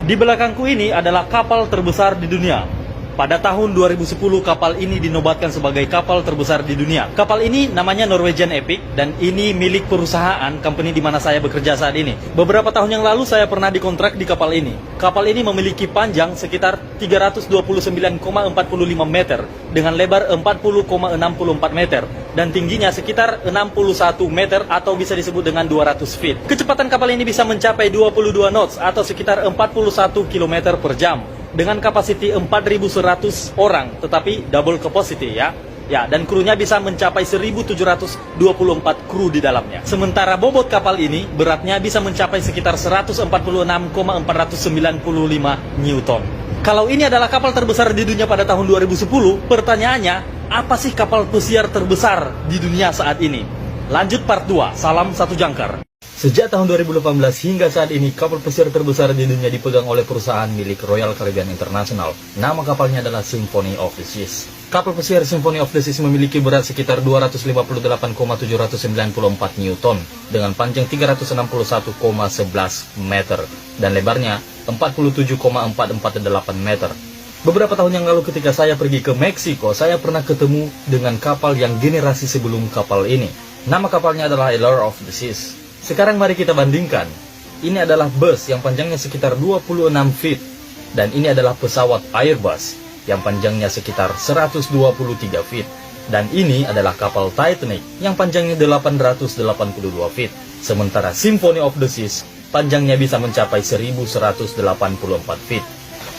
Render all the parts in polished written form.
Di belakangku ini adalah kapal terbesar di dunia. Pada tahun 2010, kapal ini dinobatkan sebagai kapal terbesar di dunia. Kapal ini namanya Norwegian Epic, dan ini milik perusahaan company di mana saya bekerja saat ini. Beberapa tahun yang lalu saya pernah dikontrak di kapal ini. Kapal ini memiliki panjang sekitar 329,45 meter dengan lebar 40,64 meter dan tingginya sekitar 61 meter atau bisa disebut dengan 200 feet. Kecepatan kapal ini bisa mencapai 22 knots atau sekitar 41 km per jam. Dengan kapasiti 4.100 orang, tetapi double capacity ya. Ya, dan krunya bisa mencapai 1.724 kru di dalamnya. Sementara bobot kapal ini beratnya bisa mencapai sekitar 146,495 Newton. Kalau ini adalah kapal terbesar di dunia pada tahun 2010, pertanyaannya, apa sih kapal pesiar terbesar di dunia saat ini? Lanjut part 2, salam satu jangkar. Sejak tahun 2018 hingga saat ini, kapal pesiar terbesar di dunia dipegang oleh perusahaan milik Royal Caribbean International. Nama kapalnya adalah Symphony of the Seas. Kapal pesiar Symphony of the Seas memiliki berat sekitar 258,794 Newton dengan panjang 361,11 meter dan lebarnya 47,448 meter. Beberapa tahun yang lalu ketika saya pergi ke Meksiko, saya pernah ketemu dengan kapal yang generasi sebelum kapal ini. Nama kapalnya adalah Allure of the Seas. Sekarang mari kita bandingkan. Ini adalah bus yang panjangnya sekitar 26 feet. Dan ini adalah pesawat Airbus yang panjangnya sekitar 123 feet. Dan ini adalah kapal Titanic yang panjangnya 882 feet. Sementara Symphony of the Seas panjangnya bisa mencapai 1184 feet.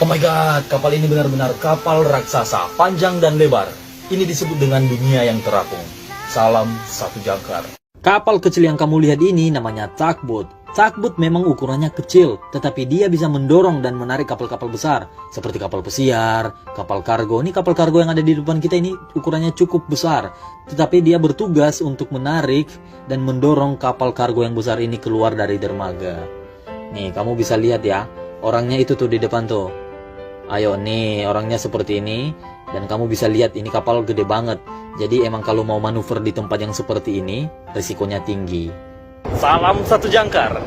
Oh my god, kapal ini benar-benar kapal raksasa, panjang dan lebar. Ini disebut dengan dunia yang terapung. Salam satu jangkar. Kapal kecil yang kamu lihat ini namanya tugboat. Tugboat memang ukurannya kecil, tetapi dia bisa mendorong dan menarik kapal-kapal besar seperti kapal pesiar, kapal kargo. Ini kapal kargo yang ada di depan kita ini ukurannya cukup besar, tetapi dia bertugas untuk menarik dan mendorong kapal kargo yang besar ini keluar dari dermaga. Nih, kamu bisa lihat ya, orangnya itu tuh di depan tuh. Ayo nih, orangnya seperti ini. Dan kamu bisa lihat ini kapal gede banget. Jadi emang kalau mau manuver di tempat yang seperti ini, risikonya tinggi. Salam satu jangkar.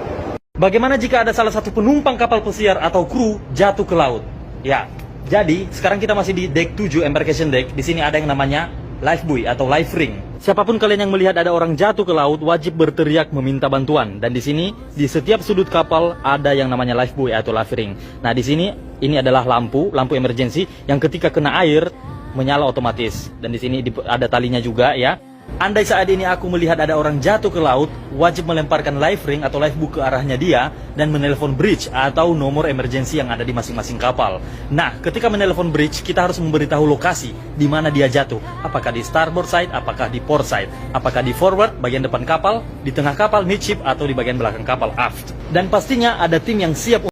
Bagaimana jika ada salah satu penumpang kapal pesiar atau kru jatuh ke laut? Ya, jadi sekarang kita masih di deck 7 embarkation deck. Di sini ada yang namanya life buoy atau life ring. Siapapun kalian yang melihat ada orang jatuh ke laut wajib berteriak meminta bantuan. Dan di sini di setiap sudut kapal ada yang namanya life buoy atau life ring. Nah, di sini ini adalah lampu emergency yang ketika kena air menyala otomatis. Dan di sini ada talinya juga ya. Andai saat ini aku melihat ada orang jatuh ke laut, wajib melemparkan life ring atau life buoy ke arahnya dia dan menelpon bridge atau nomor emergency yang ada di masing-masing kapal. Nah, ketika menelpon bridge, kita harus memberitahu lokasi di mana dia jatuh. Apakah di starboard side, apakah di port side, apakah di forward, bagian depan kapal, di tengah kapal, midship, atau di bagian belakang kapal, aft. Dan pastinya ada tim yang siap